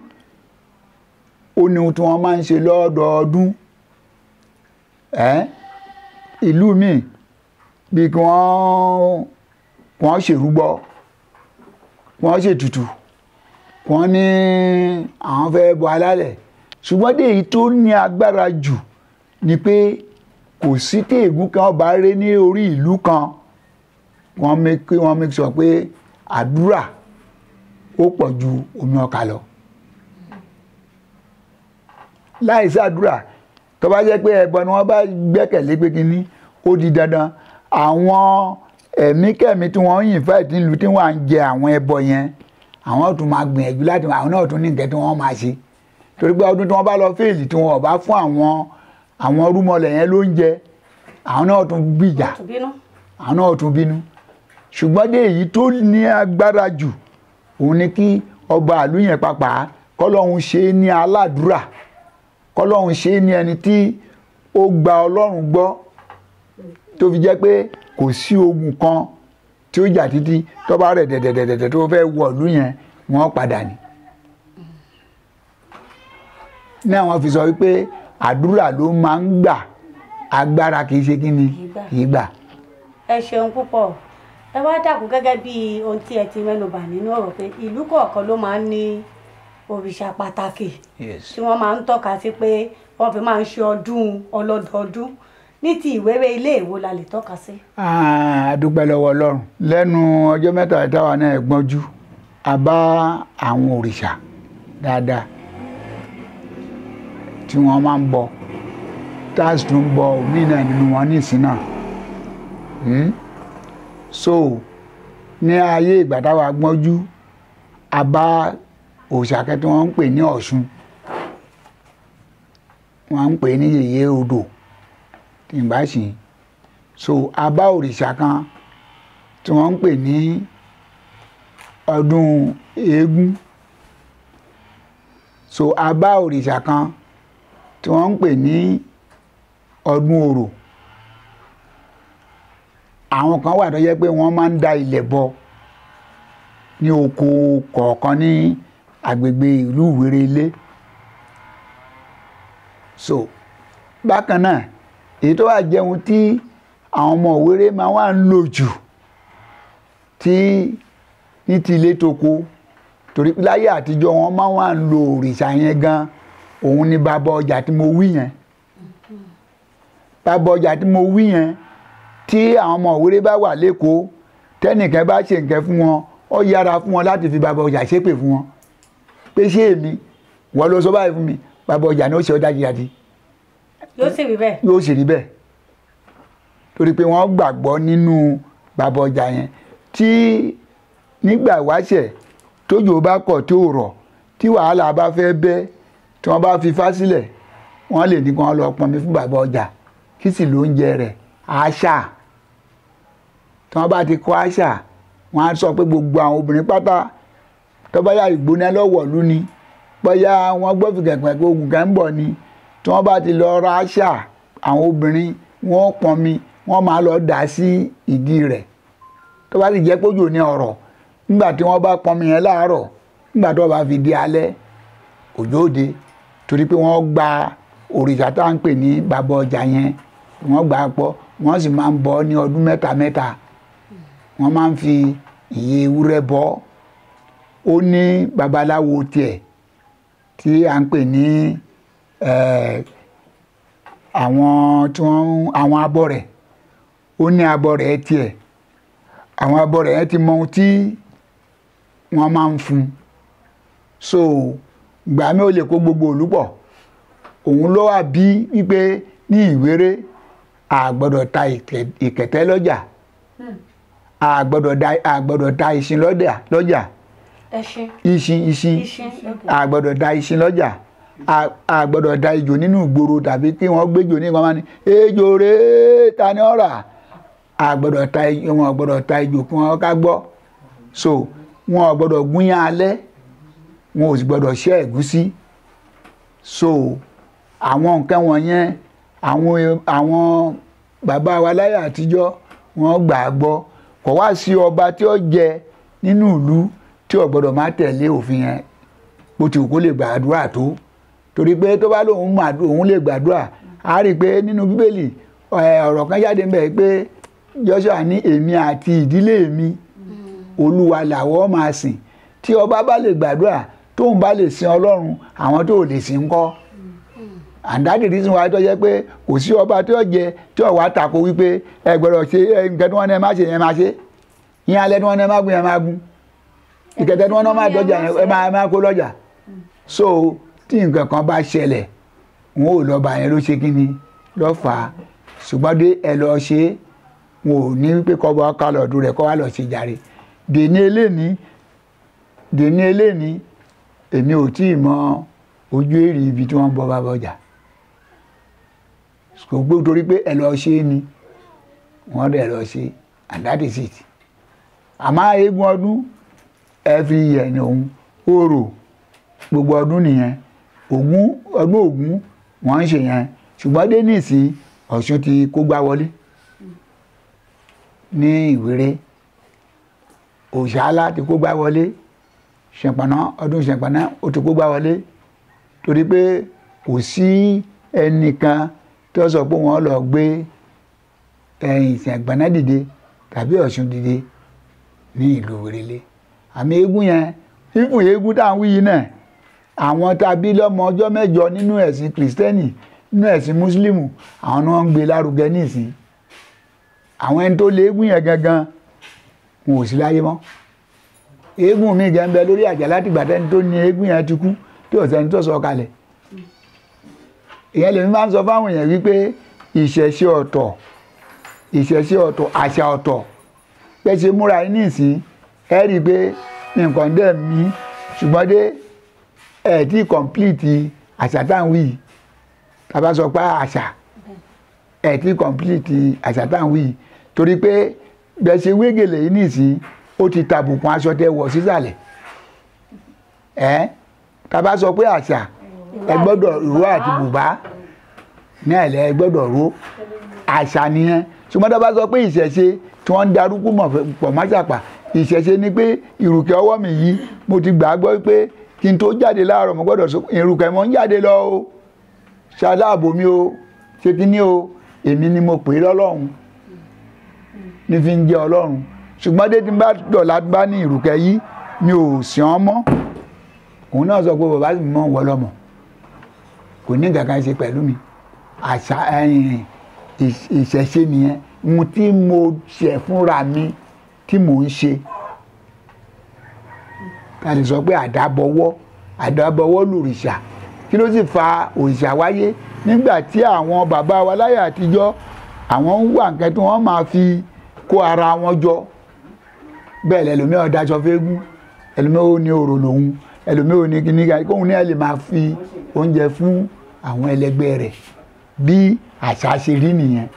S3: ó ní ohun tí wọ́n máa ń ṣe lọ́dọọdún. Ìlú míì bí kí wọ́n ṣèrúbọ, wọ́n ṣètùtù, wọ́n ní àwọn fẹ́ bọ alálẹ̀. Ṣùgbọ́n dé èyí tó ní agbára jù ni pé kò sí tí ègún kan bá ré ní orí ìlú kan, wọ́n make sure pé àdúrà ó pọ̀ ju omi ọkà lọ. Láìsí àdúrà, tó bá jẹ́ pé ẹbọ ni wọ́n bá gbẹ́kẹ̀lé pé kíní, ó di dandan àwọn ẹ̀mí kẹ̀mí tí wọ́n yìn fẹ́ẹ̀ tí ń lu tí wọ́n ń jẹ àwọn ẹbọ yẹn, àwọn tún máa gbìyànjú láti àwọn náà tún ní nǹkan tí wọ́n máa ṣe. Torí pé ọdún tí wọ́n bá lọ fèèlì tí wọ́n bá fún àwọn rúmọlẹ̀ yẹn lóúnjẹ, àwọn náà tún gbìjà, àwọn náà tún bínú. Ṣùgbọ́n dé èyí tó ní agbára jù òun ni kí ọba ìlú yẹn pàápàá kọ́lọ́hun ṣe é ní aládùúrà, kọ́lọ́hun ṣe é ní ẹni tí ó gba Ọlọ́run gbọ́, tó fi jẹ́ pé kò sí ogun kan tí ó jà títí tó bá rẹ̀ dẹ̀dẹ̀dẹ̀dẹ̀ tó fẹ́ wọ ìlú yẹn wọ́n padà ní. Náà wọ́n fi sọ wípé àdúrà ló máa ń gbà, agbára kìí ṣe kí ni kìí gbà.
S2: Ẹ ṣeun púpọ̀. Ẹ wá dàkún gẹ́gẹ́ bí ohun tí ẹ ti mẹ́nubà nínú ọ̀rọ̀ pé ìlú kọ̀ọ̀kan ló máa ń ní òrìṣà pàtàkì tí wọ́n máa ń tọ́ka sí pé wọ́n fi máa ń ṣe ọdún ọlọ́dọọdún. Ní ti Ìwéré Ilé èwo la lè tọ́ka sí?
S3: A dúpẹ́ lọ́wọ́ Ọlọ́run. Lẹ́nu ọjọ́ mẹ́ta ìtawà náà gbọ́njú, a bá àwọn òrìṣà dáadáa tí wọ́n máa ń bọ, táàsì tún bọ òmìnira nínú wọn ní ìsìn náà. So ní ayé ìgbà táwa gbọ́njú, a bá òrìṣà kan tí wọ́n ń pè ní Ọ̀ṣun, wọ́n ń pè ní yèyé odò tí n bá ṣì. So a bá òrìṣà kan tí wọ́n ń pè ní ọdún eégún. So a bá òrìṣà kan tí wọ́n ń pè ní ọdún orò. Àwọn kan wà tó jẹ́ pé wọ́n máa ń da ilẹ̀ bọ ní oko kọ̀ọ̀kan ní agbègbè ìlú Ìwéré Ilé. So bákan náà èyí tó wà jẹun tí àwọn ọmọ Òwéré máa wà ń lò jù tí ní ti ilé toko torí láyé àtijọ́ wọn máa wà ń lo òrìṣà yẹn gan òun ni bàbá ọjà tí mo wí yẹn bàbá ọjà tí mo wí yẹn tí àwọn ọmọ Òwéré bá wà lẹ́kọ̀ọ́ tẹ́nìkan bá ṣe nǹkan fún wọn ó yára fún wọn láti fi bàbá ọjà ṣépè fún wọn pé ṣé èmi wọ́n ló sọ báyìí fún mi bàbá ọjà ní ó ṣe ọ́ dájúdájú
S2: yóò sì rí bẹ́ẹ̀.
S3: yóò sì rí bẹ́ẹ̀ torí pé wọ́n gbàgbọ́ nínú bàbá ọjà yẹn tí nígbà ìwáṣẹ̀ tójò bá kọ̀ tí ò rọ̀ tí wàhálà bá fẹ́ bẹ́ tí wọ́n bá fi fá sílẹ̀ wọ́n lè ní kí wọ́n lọ pọnmi fún bàbá ọjà kí sì lóúnjẹ rẹ̀ àṣà tí wọ́n bá ti kọ́ àṣà wọ́n á sọ pé gbogbo àwọn obìnrin pátá tó bá yá ìgbóná lọ́wọ́ lú ni bóyá wọ́n gbọ́ fìkẹ̀kẹ̀ pé ogun kan ń bọ̀ ni tí wọ́n bá ti lọ ra àṣà àwọn obìnrin wọ́n pọnmi wọ́n máa lọ dà sí ìdí rẹ̀ tó bá sì jẹ́ pójò ní ọ̀rọ̀ nígbà tí wọ́n bá pọnmi yẹn láàárọ̀ nígbà tó bá fi di alẹ́ òjò òde torí pé wọ́n gba òrìṣà tá à ń pè ní bàbá ọjà yẹn wọ́n gbà á pọ̀ wọ́n sì máa ń bọ ní ọdún mẹ́ta mẹ́ta wọ́n máa ń fi ìyẹ́ ewúrẹ́ bọ ó ní babaláwo tiẹ̀ tí à ń pè ní àwọn abọrẹ̀ ó ní abọrẹ̀ tiẹ̀ àwọn abọrẹ̀ yẹn ti mọ ohun tí wọ́n máa ń fún so gbà mí ó lè kó gbogbo ìlú pọ̀ òun ló wà bí wípé ní Ìwéré a gbọ́dọ̀ ta ìkẹ̀tẹ́ lọ́jà a gbọ́dọ̀ ta ìṣin lọ́jà ìṣin a gbọ́dọ̀ ta ìṣin lọ́jà a gbọ́dọ̀ ta ejò nínú ìgboro tàbí kí wọ́n gbéjò ní ìgbàmọ́ ni ejò rèé ta ni ọ̀rà a gbọ́dọ̀ ta ejò wọn gbọ́dọ̀ ta ejò kí wọ́n ká gbọ́ so wọn gbọ́dọ̀ gúnyán alẹ́ wọn ò sì gbọ́dọ̀ ṣe ẹ̀gúsí so àwọn nǹkan wọ̀nyẹn àwọn bàbá wa láyé àtijọ́ wọ́n gbà á gbọ́ kò wá sí ọba tí ó jẹ nínú ìlú tí ò gbọ́dọ̀ má tẹ̀lé òfin yẹn bó ti wù kó lè gbàdúrà tó torí pé tó bá lóun lè gbàdúrà á rí i pé nínú Bíbélì ọ̀rọ̀ kan jáde ń bẹ̀ pé Joshua ní èmi àti ìdílé mi Olúwa làwọ́ máa sìn tí ọba bá lè gbàdúrà tóun bá lè sin Ọlọ́run àwọn tó lè sìn ńkọ́ and that is the reason why tó jẹ́ pé kò sí ọba tí ó jẹ tí ó wá tako wípé ẹ gbọ́dọ̀ ṣe nǹkan tí wọ́n ní má ṣe yẹn má ṣe yín alẹ́ tí wọ́n ní má gún yẹn má gún ìkẹtẹ tí wọ́n ní má dọ́jà yẹn ẹ má kó lọ́jà so tí nǹkan kan bá ṣẹlẹ̀ wọn ò lọ́ba yẹn ló ṣe kí ni lọ́ fà á ṣùgbọ́n dé ẹ lọ ṣe wọn ò ní pé kọ́ bọ́ ká lọ́ọ̀dún rẹ̀ kọ́ wá lọ́ọ́ ṣe jàre dèní eléni èmi ò tí ì mọ ojú èrè ibi tí wọ́n ń bọ bàbá ọjà gbogbo torí pé ẹ lọ ṣe ni wọ́n dẹ̀ lọ ṣe and that is it àmọ́ eégún ọdún every year ni òun orò gbogbo ọdún nìyẹn ọdún Ògún wọ́n ń ṣe yẹn ṣùgbọ́n dé nísìn Ọ̀ṣun ti kó gbá wọlé ní Ìwéré Òṣàlá ti kó gbá wọlé Ṣẹ̀pọ̀nà ọdún Ṣẹ̀pọ̀nà ó ti kó gbá wọlé torí pé kò sí ẹnìkan tó sọ pé wọ́n lọ gbé Ṣẹ̀pọ̀nà dìde tàbí Ọ̀ṣun dìde ní ìlú Ìwéré àmì eégún yẹn fífún eégún tá à ń wí yìí náà àwọn tàbí lọ́mọ ọjọ́ mẹ́jọ nínú ẹ̀sìn kìrìsìtẹ́nì nínú ẹ̀sìn mùsùlùmù àwọn ni wọ́n ń gbé lárugẹ nísìn àwọn ẹni tó lé eégún yẹn gangan wọn ò sí láyé mọ́ eégún mi gan bẹ lórí àjà láti ìgbà tẹ́ni tó ní eégún yẹn ti kú tí ọ̀sẹ̀ni tó sọ kalẹ̀ ìyẹn lèmi máa ń sọ fáwọn èèyàn wípé ìṣẹ̀ṣe ọ̀tọ̀ àṣà ọ̀tọ̀ pé ṣe múra yín nísìn ẹ rí i pé nǹkan dẹ̀ mí ṣùgbọ́n dé ẹ̀ tí kọ̀m̀plìtì àṣà táwọn wí tàbá sọ pé àṣà ẹ̀ tí kọ̀m̀plìtì àṣà táwọn wí torí pé bẹ́ẹ̀ ṣe wégèlè yìí nísìn ó ti tàbùkùn aṣọ tẹ wọ̀ sísàlẹ̀ tàbá sọ pé àṣà ẹ gbọ́dọ̀ ró àti bùbá ní ẹ̀lẹ́ ẹ gbọ́dọ̀ ró àṣà nìyẹn ṣùgbọ́n tàbá sọ pé ìṣẹ̀ṣe tí wọ́n ń darúkú pọ̀ máṣàpà ìṣẹ̀ṣe ni pé ìrùkẹ̀ ọwọ́ mi yìí mo ti gbàgbọ́ pé kí n tó jáde láàárọ̀ mo gbọ́dọ̀ sọ ìrùkẹ̀ mo ń jáde lọ o ṣaláàbò mi o ṣé kí ni o èmi ni mo pè é lọ́lọ́run ní fi ń jẹ́ ọlọ́run ṣùgbọ́n dé tí n bá dọ̀la bá ní ìrùkẹ́ yìí mi ò sìn ọ́ mọ́ òun náà sọ pé bàbá mi mọ̀ wọ́ lọ́mọ kò ní nǹkan kan ṣe pẹ̀lú mi àṣà ìṣẹ̀ṣe nìyẹn mo tí mo ṣẹ̀ fúnra mi tí mò ń ṣe ká lè sọ pé àdábọwọ́ lòrìṣà kí ló sì fa òrìṣà wáyé nígbà tí àwọn bàbá wa láyé àtijọ́ àwọn ń wà nǹkan tí wọ́n máa fi kó ara wọn jọ bẹ́ẹ̀ lẹ́lòmíràn daṣọ fẹ́gún ẹlòmíràn ò ní òrò lòun ẹlòmíràn ò ní kíní kóhun ní ẹ lè máa fi oúnjẹ fún àwọn ẹlẹgbẹ́ rẹ̀ bí àṣà ṣe rí nìyẹn.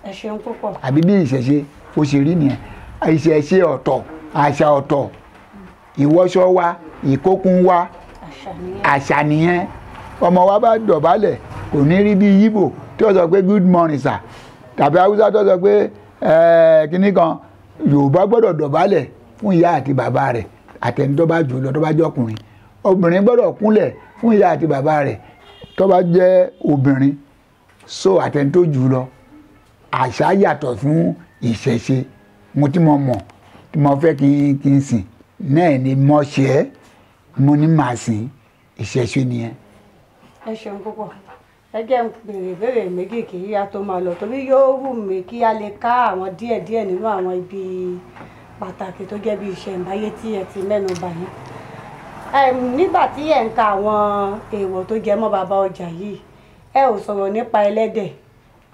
S2: ẹ ṣeun púpọ̀.
S3: àbí bí ìṣẹ̀ṣe ó ṣe rí nìyẹn ìṣẹ̀ṣe ọ̀tọ̀ àṣà ọ̀tọ̀ ìwọṣọ wa ìkókun wa àṣà nìyẹn ọmọ wa bá dọ̀bálẹ̀ kò ní rí bí yíbò tí ó sọ pé good morning sir tàbí haúsá tó sọ pé kíní kan yorùbá gbọ́dọ̀ dọ̀bálẹ̀ fún ìyá àti bàbá rẹ̀ àtẹni tó bá jù lọ tó bá jẹ́ ọkùnrin obìnrin gbọ́dọ̀ kúnlẹ̀ fún ìyá àti bàbá rẹ̀ tó bá jẹ́ obìnrin so àtẹni tó jù lọ àṣà yàtọ̀ fún ìṣẹ̀ṣe mo tí mo mọ̀ tí mo fẹ́ kí n sìn náà ni mo ṣe é mo ní màá sìn ìṣẹ̀ṣe nìyẹn.
S2: ẹ ṣeun púpọ̀ ẹ jẹ́ n béèrè ìbéèrè méjì kí a tó máa lọ torí yóò wù mí kí a lè ká àwọn díẹ̀díẹ̀ nínú àwọn ibi pàtàkì tó jẹ́ bí ìṣẹ̀ǹbáyé tí ẹ ti mẹ́nu bà yín. nígbà tí ẹ̀ ń ka àwọn èèwọ̀ tó jẹ mọ́ bàbá ọjà yìí ẹ ò sọ̀rọ̀ nípa ẹlẹ́dẹ̀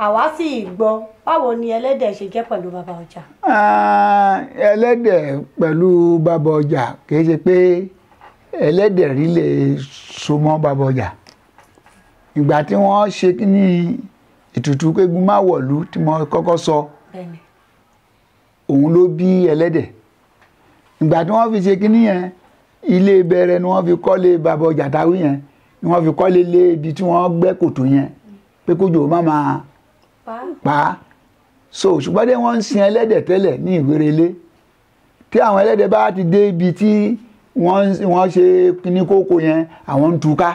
S2: àwa sì gbọ́ báwo ni ẹlẹ́dẹ̀ ṣe jẹ́ pẹ̀lú bàbá ọjà.
S3: ẹlẹ́dẹ̀ pẹ̀lú bàbá ọjà kì í ṣe pé ẹlẹ́dẹ̀ rí lè so mọ́ bàbá ọjà ìgbà tí wọ́n ṣe ní ètùtù kégun má wọ̀lú tí mo kọ́kọ́ sọ òun ló bí ẹlẹ́dẹ̀ ìgbà tí wọ́n fi ṣe kíní yẹn ilé bẹ̀rẹ̀ ni wọ́n fi kọ́lé bàbá ọjà táwí yẹn ni wọ́n fi kọ́lé lé ibi tí wọ́n gbẹ́ kòtò yẹn pé kójò má máa pa á so ṣùgbọ́n dé wọ́n ń sin ẹlẹ́dẹ̀ tẹ́lẹ̀ ní Ìwérelé tí àwọn ẹlẹ́dẹ̀ bá ti dé ibi tí wọ́n ṣe kíní kókó yẹn àwọn ń túká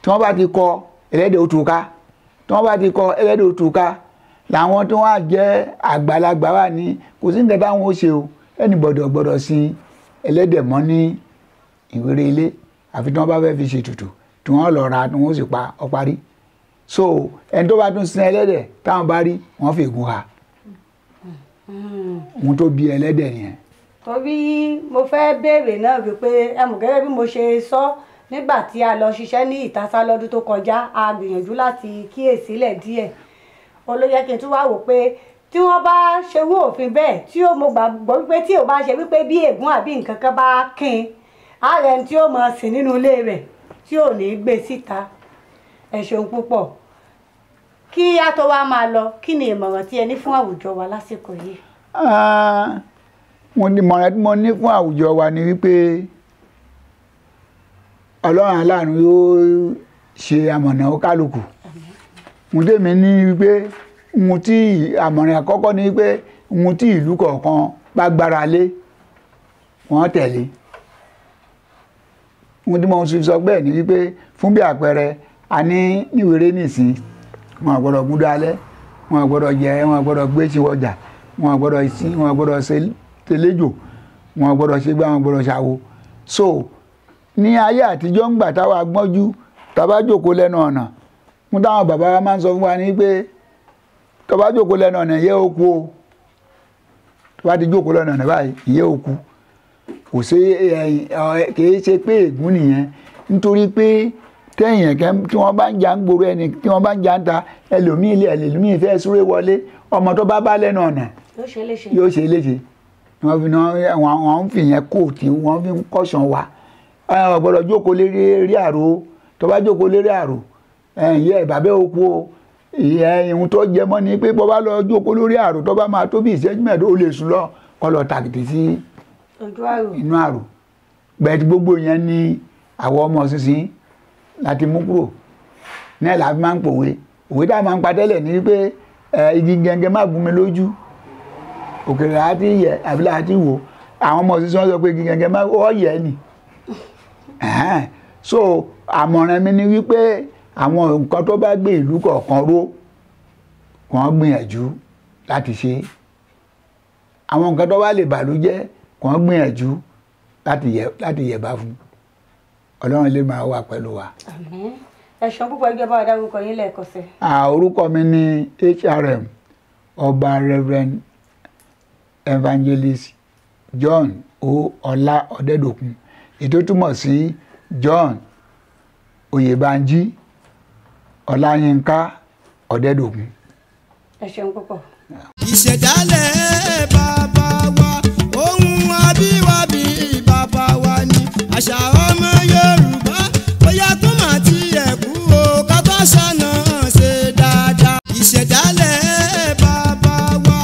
S3: tí wọ́n bá ti kọ ẹlẹ́dẹ̀ ó túká tí wọ́n bá ti kọ ẹlẹ́dẹ̀ ó túká làwọn tí wọ́n á jẹ́ àgbàlagbà wà ní kò sí nǹkan táwọn ó ṣe o ẹni gbọ́dọ̀ sin ẹlẹ́dẹ̀ mọ́ ní Ìwérelé àfi tí wọ́n bá fẹ́ fi ṣètùtù tí wọ́n lọ ra tí wọ́n sì pa ọ parí so ẹni tó bá tún sin ẹlẹ́dẹ̀ táwọn bá rí wọ́n fi ègún ha ohun tó bí ẹlẹ́dẹ̀ nìyẹn.
S2: torí mo fẹ́ béèrè náà wípé ẹ mọ̀ gẹ́gẹ́ bí mo ṣe sọ nígbà tí a lọ ṣiṣẹ́ ní Ìtàsá lọ́dún tó kọjá a gbìyànjú láti kíyèsílẹ̀ díẹ̀ olóyè kí n tún wá wò pé tí wọ́n bá ṣe wú òfin bẹ́ẹ̀ tí ó mo gbàgbọ́ wípé tí ò bá ṣe wípé bí ègún àbí nǹkan kan bá kín ààrẹ tí ó mọ̀ sí nínú ilé rẹ̀ tí ò ní gbé síta ẹ ṣeun púpọ̀ kí a tó wá máa lọ kí ni ìmọ̀ràn tí ẹ ní fún àwùjọ wa lásìkò yìí.
S3: ìmọ̀ràn tí mo ní fún àwùjọ wa ni wípé Ọlọ́run aláàánú yóò ṣe àmọ̀nà kálukú mo tèmi ní wípé mo tí àmọ̀ràn àkọ́kọ́ ni wípé mo tí ìlú kọ̀ọ̀kan bá gbára lé wọ́n tẹ̀lé mo tí mo sọ bẹ́ẹ̀ ni wípé fún bí àpẹẹrẹ a ní Ìwéré nìsín wọn gbọ́dọ̀ gúdọ̀ alẹ́ wọn gbọ́dọ̀ jẹ wọn gbọ́dọ̀ gbé sí ọjà wọn gbọ́dọ̀ sí wọn gbọ́dọ̀ ṣe tẹlẹ́jò wọn gbọ́dọ̀ ṣe gbá wọn gbọ́dọ̀ ṣàwo so ní ayé àtijọ́ ń gbà táwa gbọ́njú tàbá jókòó lẹ́nu ọ̀nà mú táwọn bàbá wa máa ń sọ fún wa ní pé tàbá jókòó lẹ́nu ọ̀nà ìyẹ́ òkú o tàbá ti jókòó lẹ́nu ọ̀nà báyìí ìyẹ́ òkú kò sí kìí ṣe pé ègún nìyẹn nítorí pé tẹ́yìn ẹ̀kẹ́ tí wọ́n bá ń jà ń gbòòrò ẹni tí wọ́n bá ń jà ń ta ẹlòmíì ilé ẹlòmíì fẹ́ súré wọlé ọmọ tó bá lẹ́nu ọ̀nà yóò ṣe léṣe wọ́n ń fi yẹn kóòtù wọ́n fi ń kọ́ṣàn wa gbọ́dọ̀ jókòó lérí àrò tó bá jókòó lérí àrò ìyẹ́ ìbàbẹ́ òkú o ìhun tó jẹ mọ́ ni pé bọ́ bá lọ jókòó lórí àrò tó bá máa tó bí ìṣẹ́jú mẹ́ẹ̀ẹ́dógún ó lè sùn lọ kọ́ lọ tàkìtì sí inú àrò bẹ́ẹ̀ tí gbogbo yẹn ní àwọn ọmọ sísìn láti mú kúrò náà láti máa ń pòwe òwe tá a máa ń pa tẹ́lẹ̀ ní pé igi gẹ́gẹ́ má gún mi lójú òkèrè láti yẹ àbí láti wò àwọn ọmọ sísìn wọn sọ pé igi gẹ́gẹ́ má ọ yẹ ni so àmọ̀ràn mi ni wípé àwọn nǹkan tó bá gbé ìlú kọ̀ọ̀kan ró kàn gbìyànjú láti ṣe àwọn nǹkan tó bá lè bàlú jẹ́ kàn gbìyànjú láti yẹ̀bá fún Ọlọ́run lè máa wà pẹ̀lú wa.
S2: àmín. ẹ ṣeun púpọ̀ ẹgbẹ́ bá wa dárúkọ yín lẹ́ẹ̀kan sí.
S3: Orúkọ mi ní HRM Ọba Reverend Evangelist John O. Ọlá Ọdẹ́dòkun ètò túmọ̀ sí John Oyèbánjí Ọláyínká Ọdẹ́dòkun.
S2: ẹ ṣeun púpọ̀.
S1: ìṣẹ̀dálẹ̀ bàbá wa ohun abíwábí bàbá wa ni àṣà ọmọ Yorùbá bóyá tó máa ti ẹ̀kú o ká tó ṣàna ṣe dáadáa. ìṣẹ̀dálẹ̀ bàbá wa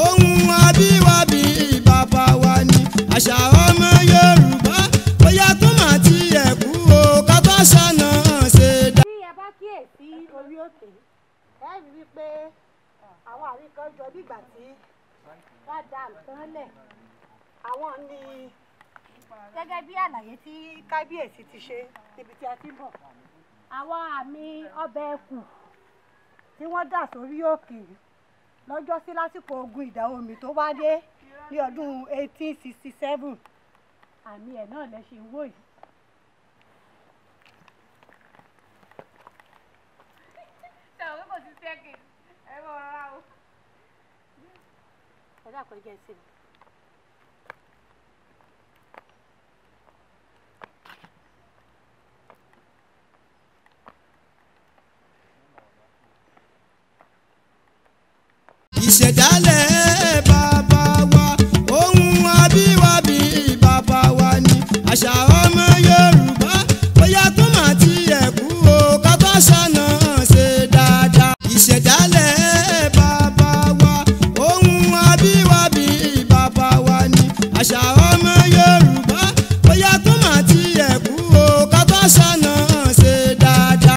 S1: ohun abíwábí bàbá wa ni àṣà ọmọ Yorùbá bóyá tó máa ti ẹ̀kú o ká tó ṣàna ṣe dáadáa.
S2: tí ẹ bá kíyèsí orí òkè ẹ rí i pé àwọn àrí kan jọ nígbà tí wọ́n da nǹkan lẹ̀ àwọn ni gẹ́gẹ́ bí àlàyé tí kábíyèsí ti ṣe níbi tí a ti ń bọ̀ àwọn àmì ọbẹ̀ ẹkùn tí wọ́n dà sórí òkè lọ́jọ́ sí lásìkò ogun ìdá omi tó wáyé ní ọdún 1867 àmì ẹ̀ náà lẹ ṣe wò yìí.
S1: ìṣẹ̀dálẹ̀